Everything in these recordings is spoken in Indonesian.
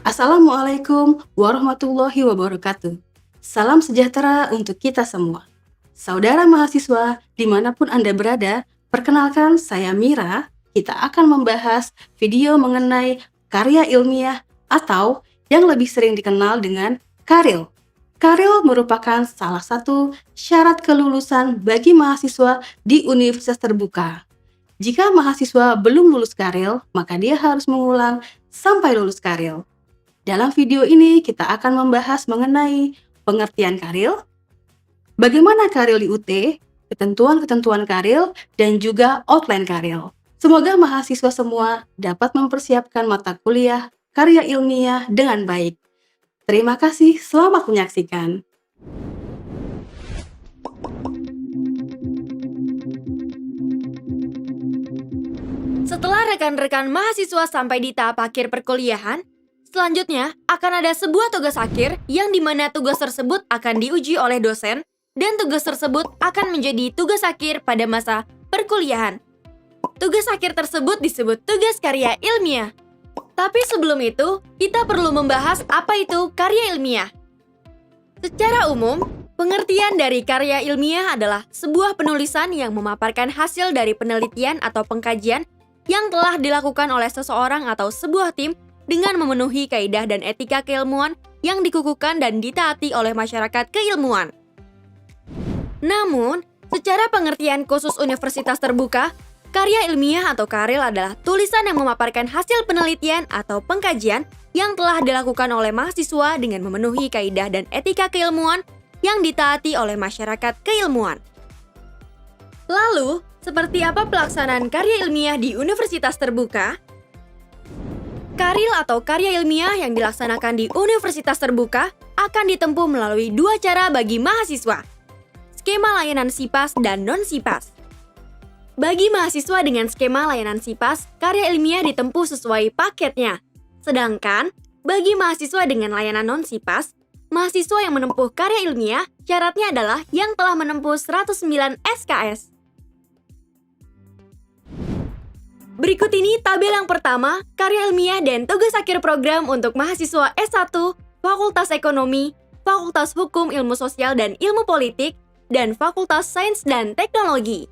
Assalamualaikum warahmatullahi wabarakatuh. Salam sejahtera untuk kita semua. Saudara mahasiswa, dimanapun Anda berada, perkenalkan saya Mira. Kita akan membahas video mengenai karya ilmiah atau yang lebih sering dikenal dengan Karil. Karil merupakan salah satu syarat kelulusan bagi mahasiswa di universitas terbuka. Jika mahasiswa belum lulus Karil, maka dia harus mengulang sampai lulus Karil. Dalam video ini kita akan membahas mengenai pengertian Karil, bagaimana Karil di UT, ketentuan-ketentuan Karil, dan juga outline Karil. Semoga mahasiswa semua dapat mempersiapkan mata kuliah karya ilmiah dengan baik. Terima kasih, selamat menyaksikan. Setelah rekan-rekan mahasiswa sampai di tahap akhir perkuliahan, selanjutnya akan ada sebuah tugas akhir yang dimana tugas tersebut akan diuji oleh dosen dan tugas tersebut akan menjadi tugas akhir pada masa perkuliahan. Tugas akhir tersebut disebut tugas karya ilmiah. Tapi sebelum itu, kita perlu membahas apa itu karya ilmiah. Secara umum, pengertian dari karya ilmiah adalah sebuah penulisan yang memaparkan hasil dari penelitian atau pengkajian yang telah dilakukan oleh seseorang atau sebuah tim dengan memenuhi kaidah dan etika keilmuan yang dikukuhkan dan ditaati oleh masyarakat keilmuan. Namun, secara pengertian khusus universitas terbuka, karya ilmiah atau karil adalah tulisan yang memaparkan hasil penelitian atau pengkajian yang telah dilakukan oleh mahasiswa dengan memenuhi kaidah dan etika keilmuan yang ditaati oleh masyarakat keilmuan. Lalu, seperti apa pelaksanaan karya ilmiah di universitas terbuka? Karil atau karya ilmiah yang dilaksanakan di universitas terbuka akan ditempuh melalui dua cara bagi mahasiswa, skema layanan SIPAS dan non-SIPAS. Bagi mahasiswa dengan skema layanan SIPAS, karya ilmiah ditempuh sesuai paketnya. Sedangkan, bagi mahasiswa dengan layanan non-SIPAS, mahasiswa yang menempuh karya ilmiah syaratnya adalah yang telah menempuh 109 SKS. Berikut ini tabel yang pertama, karya ilmiah dan tugas akhir program untuk mahasiswa S1, Fakultas Ekonomi, Fakultas Hukum Ilmu Sosial dan Ilmu Politik, dan Fakultas Sains dan Teknologi.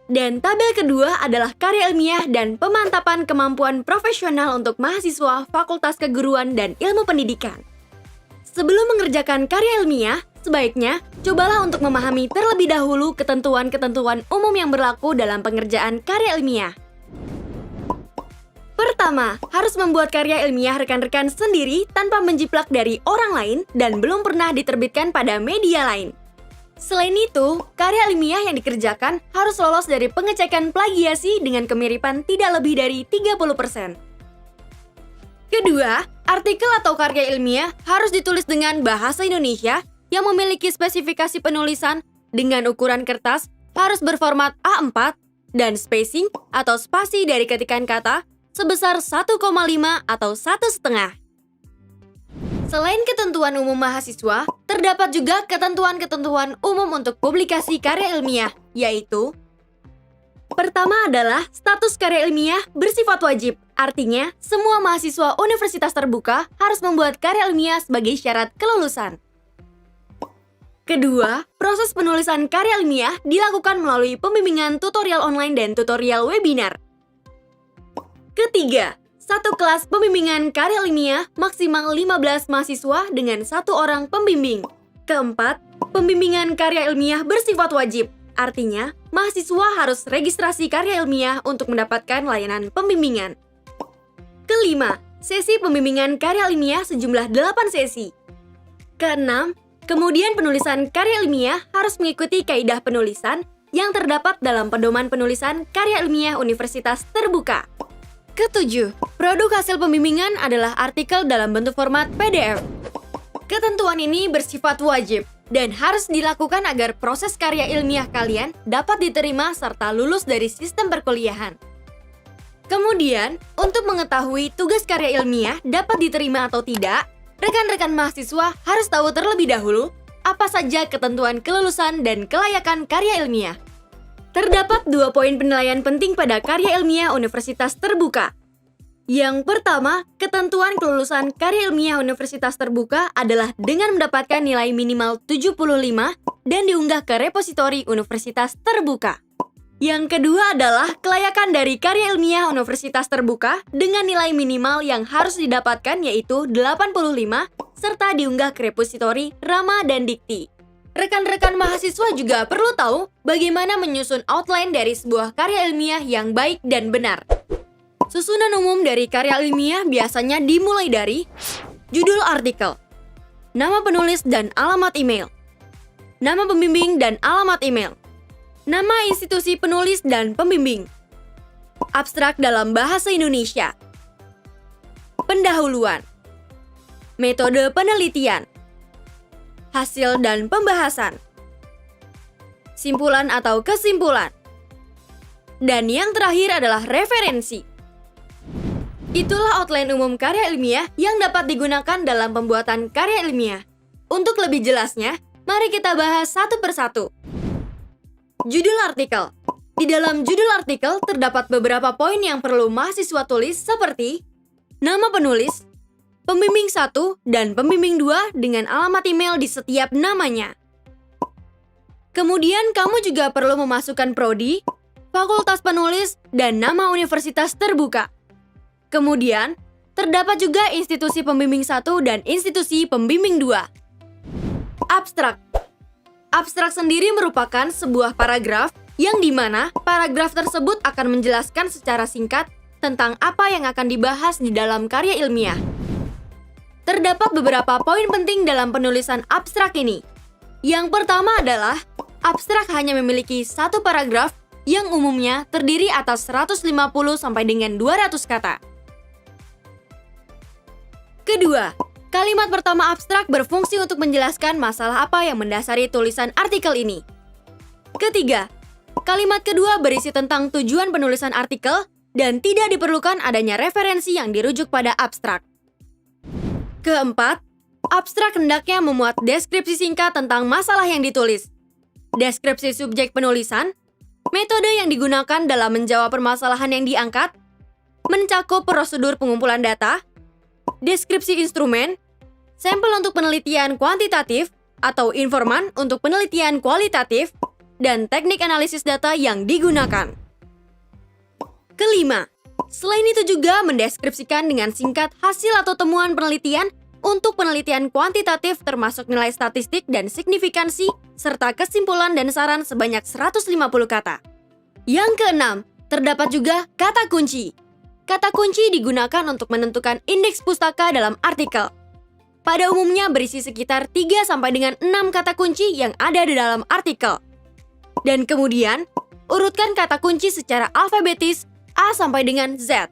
Dan tabel kedua adalah karya ilmiah dan pemantapan kemampuan profesional untuk mahasiswa Fakultas Keguruan dan Ilmu Pendidikan. Sebelum mengerjakan karya ilmiah, sebaiknya cobalah untuk memahami terlebih dahulu ketentuan-ketentuan umum yang berlaku dalam pengerjaan karya ilmiah. Pertama, harus membuat karya ilmiah rekan-rekan sendiri tanpa menjiplak dari orang lain dan belum pernah diterbitkan pada media lain. Selain itu, karya ilmiah yang dikerjakan harus lolos dari pengecekan plagiasi dengan kemiripan tidak lebih dari 30%. Kedua, artikel atau karya ilmiah harus ditulis dengan bahasa Indonesia yang memiliki spesifikasi penulisan dengan ukuran kertas harus berformat A4 dan spacing atau spasi dari ketikan kata sebesar 1,5 atau 1,5. Selain ketentuan umum mahasiswa, terdapat juga ketentuan-ketentuan umum untuk publikasi karya ilmiah, yaitu pertama adalah status karya ilmiah bersifat wajib. Artinya, semua mahasiswa universitas terbuka harus membuat karya ilmiah sebagai syarat kelulusan. Kedua, proses penulisan karya ilmiah dilakukan melalui pembimbingan tutorial online dan tutorial webinar. Ketiga, satu kelas pembimbingan karya ilmiah maksimal 15 mahasiswa dengan satu orang pembimbing. Keempat, pembimbingan karya ilmiah bersifat wajib. Artinya, mahasiswa harus registrasi karya ilmiah untuk mendapatkan layanan pembimbingan. Kelima, sesi pembimbingan karya ilmiah sejumlah 8 sesi. Keenam, kemudian penulisan karya ilmiah harus mengikuti kaidah penulisan yang terdapat dalam pedoman penulisan karya ilmiah universitas terbuka. Ketujuh, produk hasil pembimbingan adalah artikel dalam bentuk format PDF. Ketentuan ini bersifat wajib dan harus dilakukan agar proses karya ilmiah kalian dapat diterima serta lulus dari sistem perkuliahan. Kemudian, untuk mengetahui tugas karya ilmiah dapat diterima atau tidak, rekan-rekan mahasiswa harus tahu terlebih dahulu apa saja ketentuan kelulusan dan kelayakan karya ilmiah. Terdapat 2 poin penilaian penting pada karya ilmiah universitas terbuka. Yang pertama, ketentuan kelulusan karya ilmiah universitas terbuka adalah dengan mendapatkan nilai minimal 75 dan diunggah ke repositori universitas terbuka. Yang kedua adalah kelayakan dari karya ilmiah universitas terbuka dengan nilai minimal yang harus didapatkan yaitu 85 serta diunggah ke repositori Rama dan Dikti. Rekan-rekan mahasiswa juga perlu tahu bagaimana menyusun outline dari sebuah karya ilmiah yang baik dan benar. Susunan umum dari karya ilmiah biasanya dimulai dari judul artikel, nama penulis dan alamat email, nama pembimbing dan alamat email, nama institusi penulis dan pembimbing, abstrak dalam bahasa Indonesia, pendahuluan, metode penelitian, hasil dan pembahasan, simpulan atau kesimpulan, dan yang terakhir adalah referensi. Itulah outline umum karya ilmiah yang dapat digunakan dalam pembuatan karya ilmiah. Untuk lebih jelasnya, mari kita bahas satu persatu. Judul artikel. Di dalam judul artikel terdapat beberapa poin yang perlu mahasiswa tulis seperti nama penulis, pembimbing 1 dan pembimbing 2 dengan alamat email di setiap namanya. Kemudian kamu juga perlu memasukkan prodi, fakultas penulis, dan nama universitas terbuka. Kemudian, terdapat juga institusi pembimbing 1 dan institusi pembimbing 2. Abstrak. Abstrak sendiri merupakan sebuah paragraf yang dimana paragraf tersebut akan menjelaskan secara singkat tentang apa yang akan dibahas di dalam karya ilmiah. Terdapat beberapa poin penting dalam penulisan abstrak ini. Yang pertama adalah, abstrak hanya memiliki satu paragraf yang umumnya terdiri atas 150 sampai dengan 200 kata. Kedua, kalimat pertama abstrak berfungsi untuk menjelaskan masalah apa yang mendasari tulisan artikel ini. Ketiga, kalimat kedua berisi tentang tujuan penulisan artikel dan tidak diperlukan adanya referensi yang dirujuk pada abstrak. Keempat, abstrak hendaknya memuat deskripsi singkat tentang masalah yang ditulis, deskripsi subjek penulisan, metode yang digunakan dalam menjawab permasalahan yang diangkat, mencakup prosedur pengumpulan data, deskripsi instrumen, sampel untuk penelitian kuantitatif atau informan untuk penelitian kualitatif, dan teknik analisis data yang digunakan. Kelima, selain itu juga mendeskripsikan dengan singkat hasil atau temuan penelitian untuk penelitian kuantitatif termasuk nilai statistik dan signifikansi, serta kesimpulan dan saran sebanyak 150 kata. Yang keenam, terdapat juga kata kunci. Kata kunci digunakan untuk menentukan indeks pustaka dalam artikel. Pada umumnya berisi sekitar 3 sampai dengan 6 kata kunci yang ada di dalam artikel. Dan kemudian, urutkan kata kunci secara alfabetis A sampai dengan Z.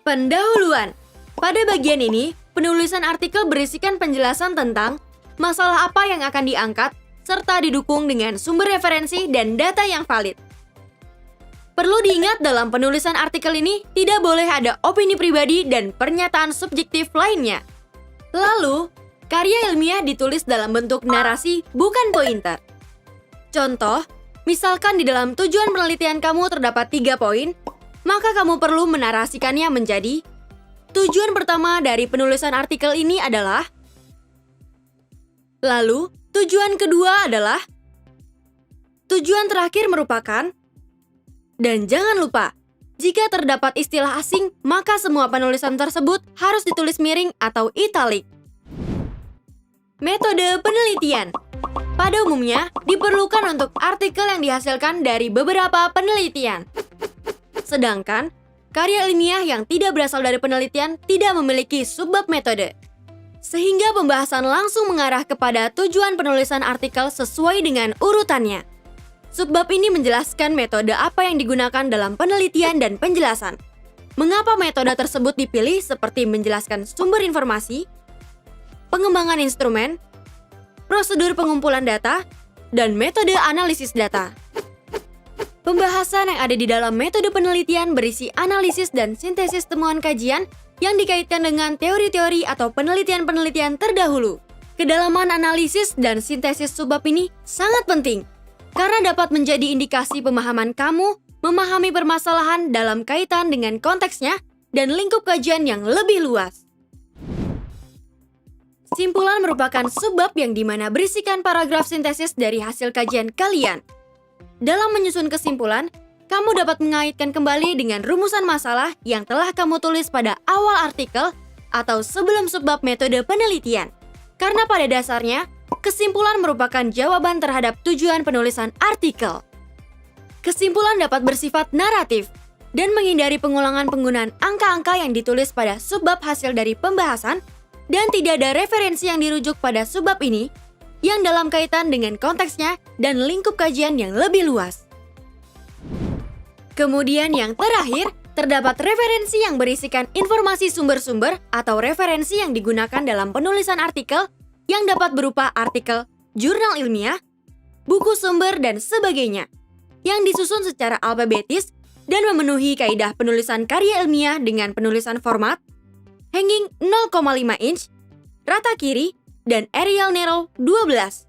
Pendahuluan. Pada bagian ini, penulisan artikel berisikan penjelasan tentang masalah apa yang akan diangkat, serta didukung dengan sumber referensi dan data yang valid. Perlu diingat dalam penulisan artikel ini tidak boleh ada opini pribadi dan pernyataan subjektif lainnya. Lalu, karya ilmiah ditulis dalam bentuk narasi bukan pointer. Contoh, misalkan di dalam tujuan penelitian kamu terdapat 3 poin, maka kamu perlu menarasikannya menjadi tujuan pertama dari penulisan artikel ini adalah, lalu tujuan kedua adalah, tujuan terakhir merupakan, dan jangan lupa, jika terdapat istilah asing, maka semua penulisan tersebut harus ditulis miring atau italik. Metode penelitian. Pada umumnya, diperlukan untuk artikel yang dihasilkan dari beberapa penelitian. Sedangkan, karya ilmiah yang tidak berasal dari penelitian tidak memiliki subbab metode. Sehingga pembahasan langsung mengarah kepada tujuan penulisan artikel sesuai dengan urutannya. Subbab ini menjelaskan metode apa yang digunakan dalam penelitian dan penjelasan. Mengapa metode tersebut dipilih seperti menjelaskan sumber informasi, pengembangan instrumen, prosedur pengumpulan data, dan metode analisis data. Pembahasan yang ada di dalam metode penelitian berisi analisis dan sintesis temuan kajian yang dikaitkan dengan teori-teori atau penelitian-penelitian terdahulu. Kedalaman analisis dan sintesis subbab ini sangat penting, karena dapat menjadi indikasi pemahaman kamu memahami permasalahan dalam kaitan dengan konteksnya dan lingkup kajian yang lebih luas. Simpulan merupakan subbab yang dimana berisikan paragraf sintesis dari hasil kajian kalian. Dalam menyusun kesimpulan, kamu dapat mengaitkan kembali dengan rumusan masalah yang telah kamu tulis pada awal artikel atau sebelum subbab metode penelitian. Karena pada dasarnya, kesimpulan merupakan jawaban terhadap tujuan penulisan artikel. Kesimpulan dapat bersifat naratif dan menghindari pengulangan penggunaan angka-angka yang ditulis pada subbab hasil dari pembahasan dan tidak ada referensi yang dirujuk pada subbab ini yang dalam kaitan dengan konteksnya dan lingkup kajian yang lebih luas. Kemudian yang terakhir, terdapat referensi yang berisikan informasi sumber-sumber atau referensi yang digunakan dalam penulisan artikel yang dapat berupa artikel, jurnal ilmiah, buku sumber, dan sebagainya, yang disusun secara alfabetis dan memenuhi kaidah penulisan karya ilmiah dengan penulisan format, hanging 0,5 inch, rata kiri, dan Arial Narrow 12.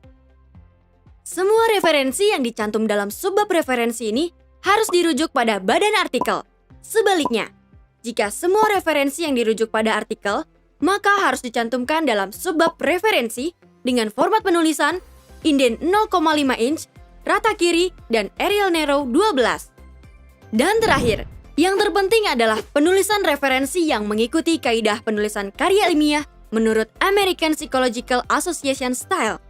Semua referensi yang dicantum dalam subbab referensi ini harus dirujuk pada badan artikel. Sebaliknya, jika semua referensi yang dirujuk pada artikel, maka harus dicantumkan dalam subbab referensi dengan format penulisan, indent 0,5 inch, rata kiri, dan Arial Narrow 12. Dan terakhir, yang terpenting adalah penulisan referensi yang mengikuti kaidah penulisan karya ilmiah menurut American Psychological Association Style.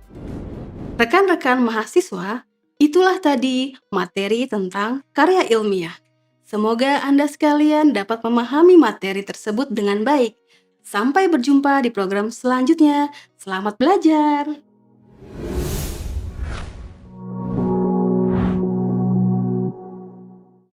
Rekan-rekan mahasiswa, itulah tadi materi tentang karya ilmiah. Semoga Anda sekalian dapat memahami materi tersebut dengan baik. Sampai berjumpa di program selanjutnya. Selamat belajar!